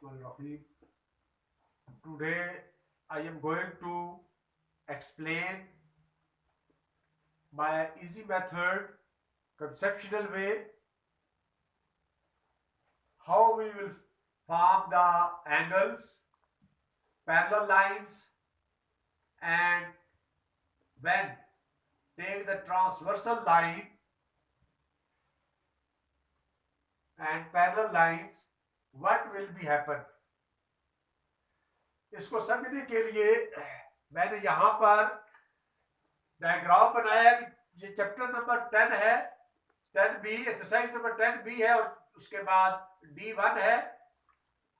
Bismillahirrahmanirrahim. Today I am going to explain by easy method, conceptual way, how we will form the angles, parallel lines, and when take the transversal line and parallel lines, what will be happen. इसको समझने के लिए मैंने यहाँ पर diagram बनाया कि ये चैप्टर नंबर 10 है, 10B, एक्सरसाइज नंबर 10B है और उसके बाद D1 है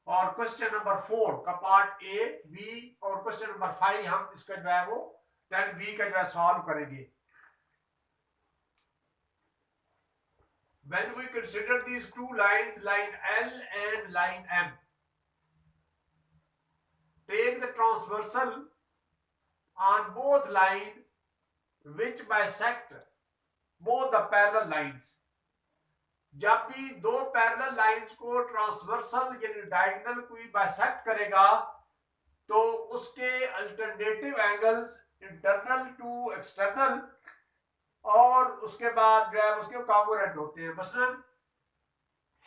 और क्वेश्चन नंबर 4 का पार्ट A, B और क्वेश्चन नंबर 5 हम इसका जो है वो 10B का जो है सॉल्व करेंगे. When we consider these two lines, line L and line M, take the transversal on both lines which bisect both the parallel lines. जब भी दो पैरेलल लाइंस को ट्रांसवर्सल यानी डायगोनल कोई बाइसेक्ट करेगा तो उसके alternative angles internal to external और उसके बाद जो है उसके कॉन्ग्रुएंट होते हैं. मसलन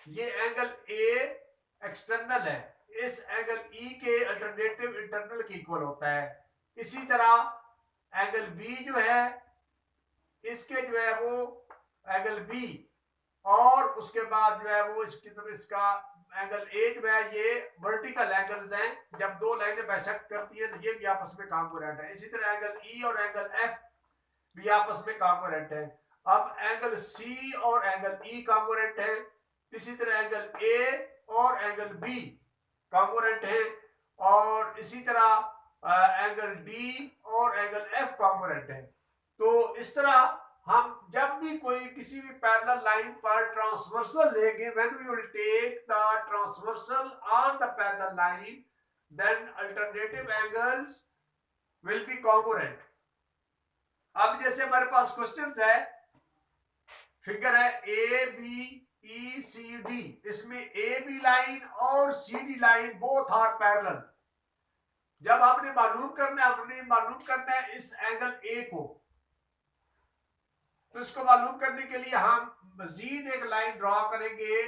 ये एंगल ए एक्सटर्नल है, इस एंगल ई के अल्टरनेटिव इंटरनल के इक्वल होता है. इसी तरह एंगल बी जो है इसके जो है वो एंगल बी और उसके बाद जो है वो इसकी तरह इसका एंगल ए जो है ये वर्टिकल एंगल्स हैं. जब दो लाइनें बाइसेक्ट करती है तो ये भी आपस में कॉन्ग्रुएंट है. इसी तरह एंगल ई और एंगल एफ भी आपस में कॉन्ग्रुएंट है. अब एंगल सी और एंगल ई कॉन्ग्रुएंट है. इसी तरह एंगल ए और एंगल बी कॉन्ग्रुएंट है और इसी तरह एंगल डी और एंगल एफ कॉन्ग्रुएंट है. तो इस तरह हम जब भी कोई किसी भी पैरेलल लाइन पर ट्रांसवर्सल लेंगे, when we will take the transversal on the parallel line, then alternative angles will be congruent. अब जैसे हमारे पास क्वेश्चंस है, फिगर है A B E C D, इसमें ए बी लाइन और C D line both are parallel. जब आपने मालूम करना है इस एंगल ए को, तो इसको मालूम करने के लिए हम मजीद एक लाइन ड्रॉ करेंगे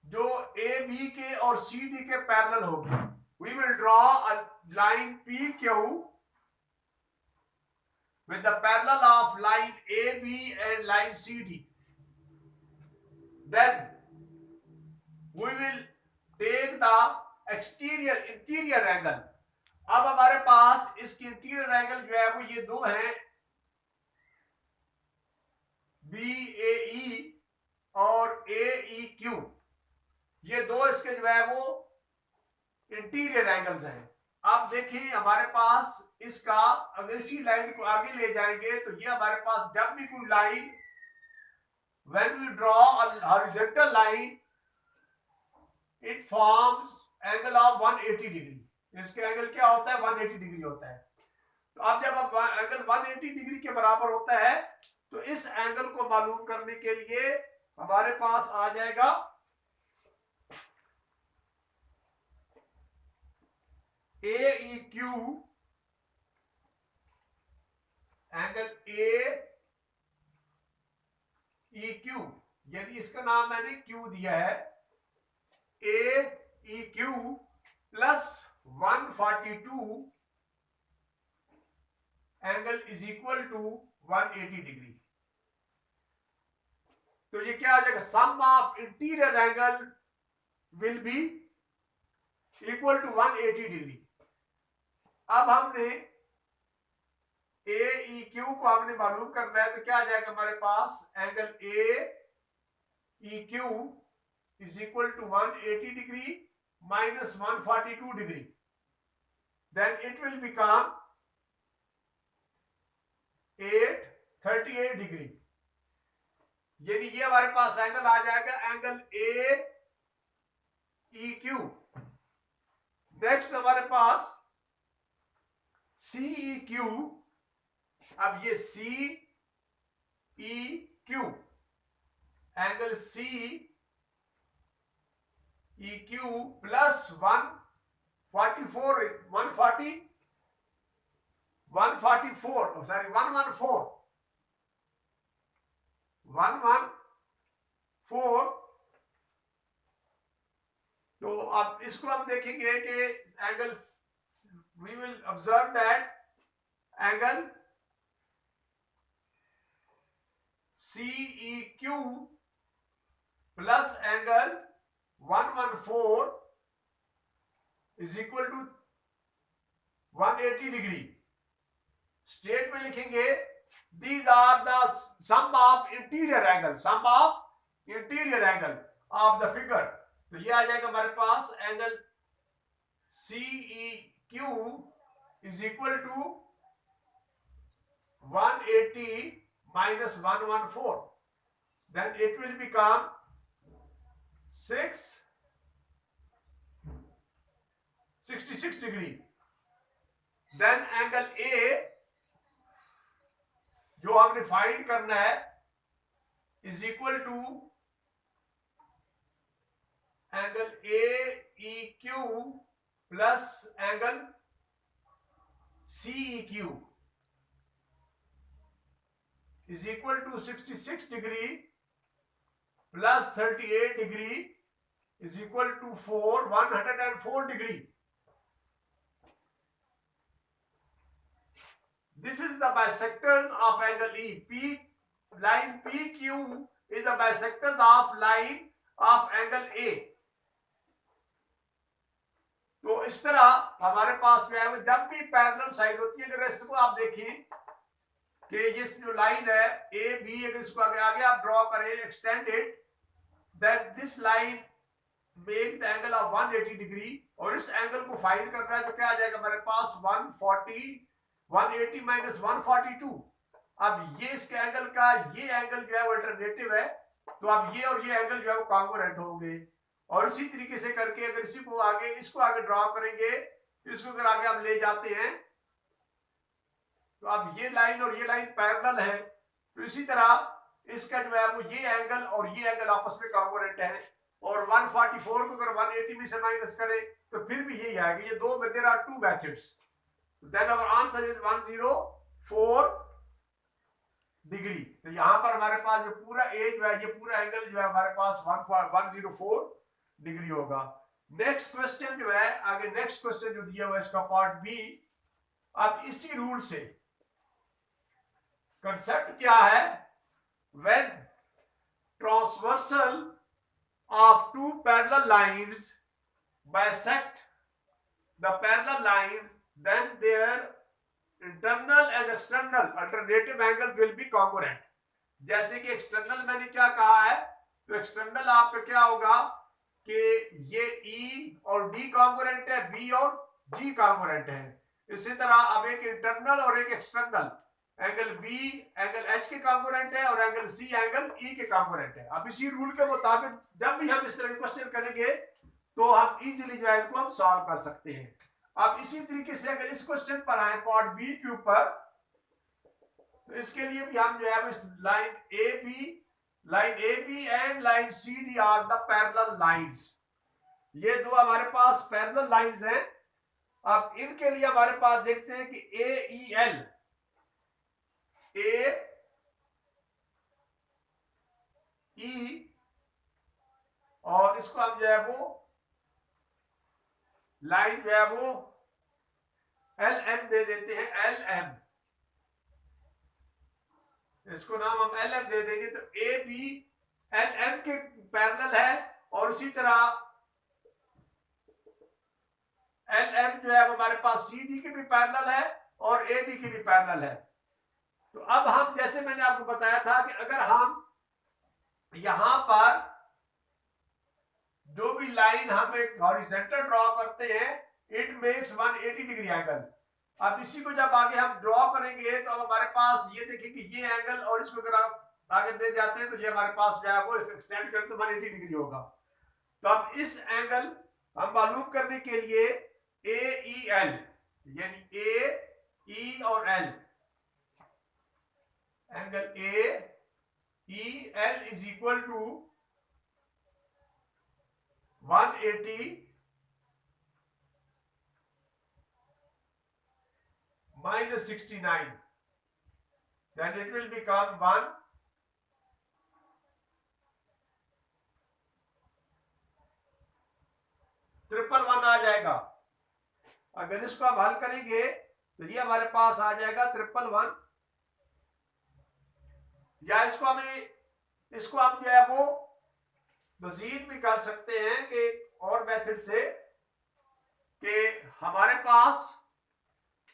जो ए बी के और सी डी के पैरेलल होगी. We will draw a line P Q with the parallel of line AB and line CD. Then we will take the interior angle. अब हमारे पास इसकी इंटीरियर एंगल जो है वो ये दो हैं, BAE और AEQ. ये दो इसके जो है वो इंटीरियर एंगल्स हैं. आप देखिए हमारे पास इसका अगर इसी लाइन को आगे ले जाएंगे तो ये हमारे पास जब भी कोई line, when we draw a horizontal line, it forms angle of 180 degree. इसके एंगल क्या होता है? 180 डिग्री होता है. तो अब जब एंगल 180 डिग्री के बराबर होता है तो इस एंगल को मालूम करने के लिए हमारे पास आ जाएगा AEQ, एंगल AEQ, यानी इसका नाम मैंने Q दिया है. AEQ plus 142 angle is equal to 180 degree. तो ये क्या आ जाएगा? Sum of interior angle will be equal to 180 degree. अब हमने AEQ को हमने मालूम करना है तो क्या आ जाएगा हमारे पास? Angle AEQ is equal to 180 degree minus 142 degree. Then it will become 838 degree. यानी ये हमारे पास एंगल आ जाएगा एंगल AEQ. नेक्स्ट हमारे पास CEQ. अब ये CEQ angle C EQ plus 144, 140, 144, sorry 114, 114। तो अब इसको हम देखेंगे कि angle, we will observe that angle CEQ plus angle 114 is equal to 180 degree. State में लिखेंगे these are the sum of interior angle, sum of interior angle of the figure. तो ये आ जाएगा हमारे पास angle CEQ is equal to 180 minus 114, then it will become 66 degree। then angle A जो हमने फाइंड करना है is equal to angle AEQ plus angle CEQ is equal to 66 degree plus 38 degree is equal to 104 degree। This is the bisectors of angle E. Line PQ is the bisectors of line of angle A। तो इस तरह हमारे पास में जब भी parallel side होती है, अगर इसको आप देखें कि ये जो लाइन है ए बी, अगर इसको आगे आप ड्रॉ करें extended, then this line make the angle of 180 degree, और इस एंगल को फाइंड करना है तो क्या आ जाएगा हमारे पास 180 माइनस 142। अब ये इसके एंगल का, ये एंगल जो है वो अल्टरनेटिव है, तो अब ये और ये एंगल जो है वो कॉन्ग्रुएंट होंगे। और इसी तरीके से करके अगर इसी को आगे, इसको आगे ड्रॉ करेंगे, इसको अगर आगे हम ले जाते हैं तो अब ये लाइन और ये लाइन पैरेलल है, तो इसी तरह इसका जो है वो ये एंगल और ये एंगल आपस में कॉन्ग्रुएंट है। और 144 को अगर 180 में से माइनस करें तो फिर भी यही आएगा। ये दो में there are two methods, then our answer is 104 degree. तो यहां पर हमारे पास जो पूरा एज जो है, ये पूरा एंगल जो है हमारे पास 104 डिग्री होगा। नेक्स्ट क्वेश्चन जो है, आगे नेक्स्ट क्वेश्चन जो दिया हुआ है इसका पार्ट बी। अब इसी रूल से कंसेप्ट क्या है, when transversal of two parallel lines bisect the parallel lines, then their internal and external alternative angle will be congruent। जैसे कि एक्सटर्नल मैंने क्या कहा है, तो एक्सटर्नल आपका क्या होगा कि ये E और D कॉन्ग्रुएंट है, B और G कॉन्ग्रुएंट है। इसी तरह अब एक इंटरनल और एक external, angle B angle H के कॉन्ग्रुएंट है और एंगल C एंगल E के कॉन्ग्रुएंट है। अब इसी रूल के मुताबिक जब भी हम इस तरह के क्वेश्चन करेंगे तो हम इजीली जो है इनको हम सॉल्व कर सकते हैं। अब इसी तरीके से अगर इस क्वेश्चन पर आए पार्ट बी के ऊपर, तो इसके लिए भी हम जो है इस line A B and line C D are the parallel lines. ये दो हमारे पास पैरेलल लाइंस हैं। अब इनके लिए हमारे पास देखते हैं कि ए ई एल, ए ई, और इसको हम जो है वो लाइन जो है वो एल एम दे देते हैं, एल एम, इसको नाम हम एल एम दे देंगे। तो ए बी एल एम के पैरेलल है, और इसी तरह एल एम जो है वो हमारे पास सी डी के भी पैरेलल है और ए बी के भी पैरेलल है। तो अब हम, जैसे मैंने आपको बताया था कि अगर हम यहां पर जो भी लाइन हम एक हॉरिजॉन्टल ड्रॉ करते हैं, इट मेक्स 180 डिग्री एंगल। अब इसी को जब आगे हम ड्रॉ करेंगे तो अब हमारे पास ये देखिए कि ये एंगल, और इसको अगर आप आगे दे जाते हैं तो ये हमारे पास जो है वो एक्सटेंड करें तो 180 डिग्री होगा। तो अब इस एंगल हम मालूम करने के लिए ए ई एल, यानी ए ई और L, angle A E L is equal to 180 minus 69, then it will become 1 111 आ जाएगा। अगर इसको हम हल करेंगे तो ये हमारे पास आ जाएगा 111, या इसको हम जो है वो मजीद भी कर सकते हैं कि और मेथड से, कि हमारे पास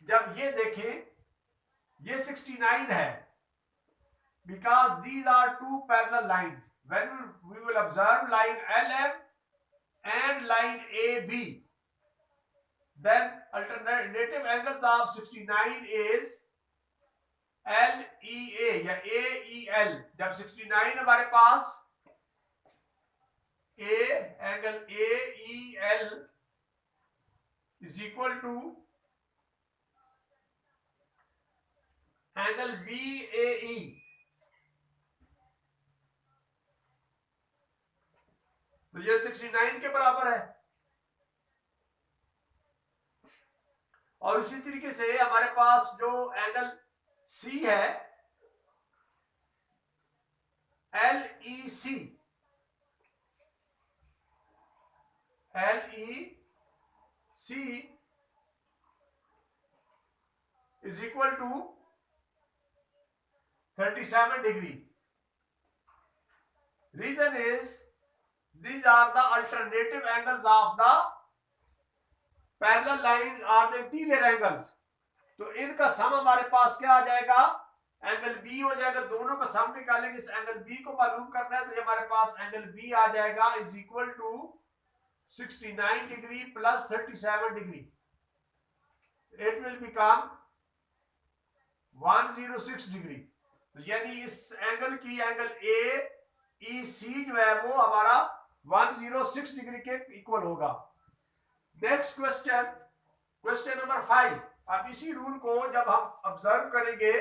जब ये देखें ये 69 है, because these are two parallel lines. When we will observe line LM and line AB, then alternative angles of 69 is LEA या AEL। जब 69 हमारे पास angle AEL is equal to angle BAE, तो ये 69 के बराबर है। और इसी तरीके से हमारे पास जो एंगल C है LEC is equal to 37 degree. Reason is these are the alternative angles of the parallel lines or the interior angles। तो इनका सम हमारे पास क्या आ जाएगा, एंगल बी हो जाएगा। दोनों का सम निकालेंगे, इस एंगल बी को मालूम करना है, तो हमारे पास एंगल बी आ जाएगा is equal to 69 degree plus 37 degree. It will become 106 degree. यानी इस एंगल की एंगल ए ई सी जो है वो हमारा 106 डिग्री के इक्वल होगा। Next question, question number 5। अब इसी रूल को जब हम ऑब्जर्व करेंगे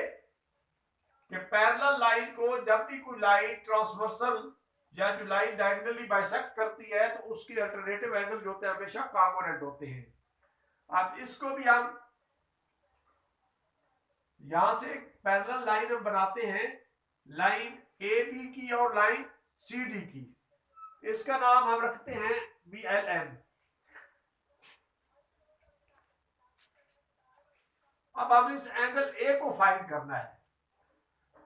कि पैरेलल लाइन को जब भी कोई लाइन ट्रांसवर्सल या जो लाइन डायगोनली बाइसेक्ट करती है तो उसके अल्टरनेटिव एंगल जो होते हैं हमेशा कॉन्ग्रुएंट होते हैं। अब इसको भी हम यहां से एक पैरेलल लाइन हम बनाते हैं, लाइन ए बी की और लाइन सी डी की। इसका नाम हम रखते हैं BLM। अब हम इस एंगल ए को फाइंड करना है,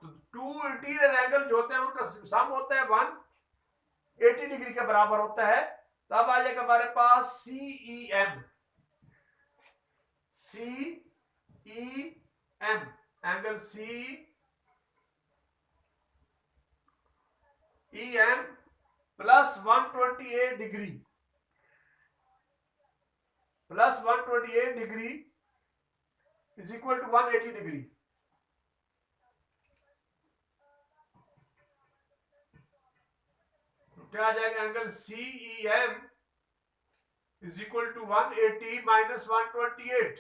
तो टू इंटीरियर एंगल जो होते हैं उनका सम होता है 180 डिग्री के बराबर होता है। तब आ जाएगा हमारे पास CEM, angle CEM plus 128 degree, plus 128 degree is equal to 180 degree. क्या आ जाएगा, angle CEM is equal to 180 minus 128,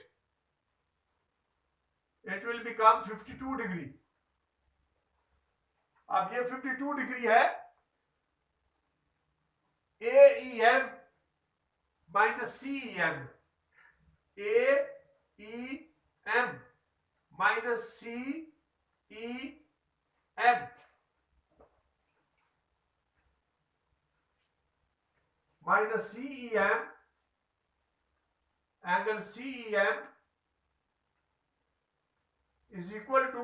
it will become 52 degree. अब ये 52 डिग्री है, AEM minus CEM, AEM minus CEM minus CEM, angle CEM is equal to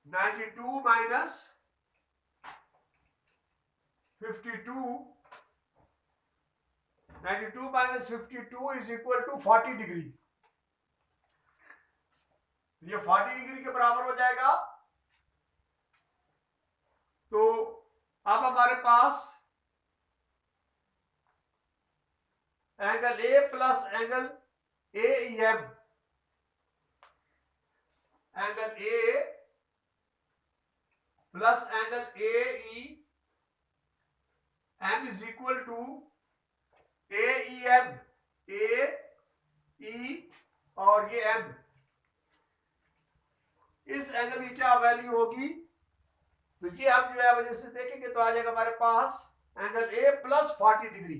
92 minus 52, 92 minus 52 is equal to 40 degree. ये 40 degree के बराबर हो जाएगा। तो अब हमारे पास angle a plus angle AEM, angle a plus angle AEM is equal to AEM, AE और ये M। इस एंगल की क्या वैल्यू होगी, तो ये हम जो है वजह से देखेंगे तो आ जाएगा हमारे पास angle a plus 40 degree,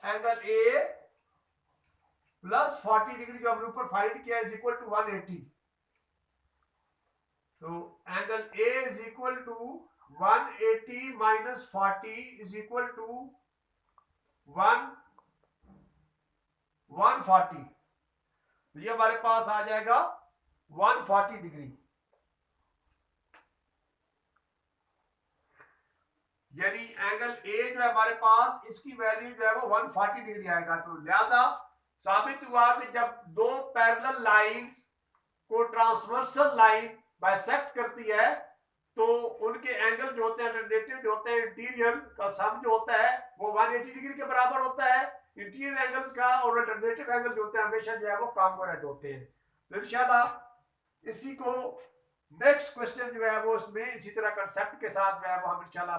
angle a plus 40 degree जो हमने ऊपर फाइंड किया इज इक्वल टू 180। तो angle A is equal to 180 minus 40 is equal to 140। तो ये हमारे पास आ जाएगा 140 डिग्री, यानी एंगल ए जो है हमारे पास इसकी वैल्यू जो है वो 140 डिग्री आएगा। तो लिहाजा साबित हुआ कि जब दो पैरेलल लाइंस को ट्रांसवर्सल लाइन बाइसेक्ट करती है तो उनके एंगल जो होते हैं अल्टरनेटिव जो होते हैं इंटीरियर का सम जो होता है वो 180 डिग्री के बराबर होता है। इंटीरियर एंगल्स का और अल्टरनेटिव एंगल जो होते हैं हमेशा जो है वो कॉन्ग्रुएंट होते हैं। तो इंशाल्लाह इसी को नेक्स्ट क्वेश्चन जो है वो उसमें इसी तरह कंसेप्ट के साथ जो है वो हम इंशाल्लाह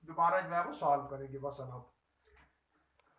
दोबारा जो है वो सॉल्व करेंगे। वसलाम।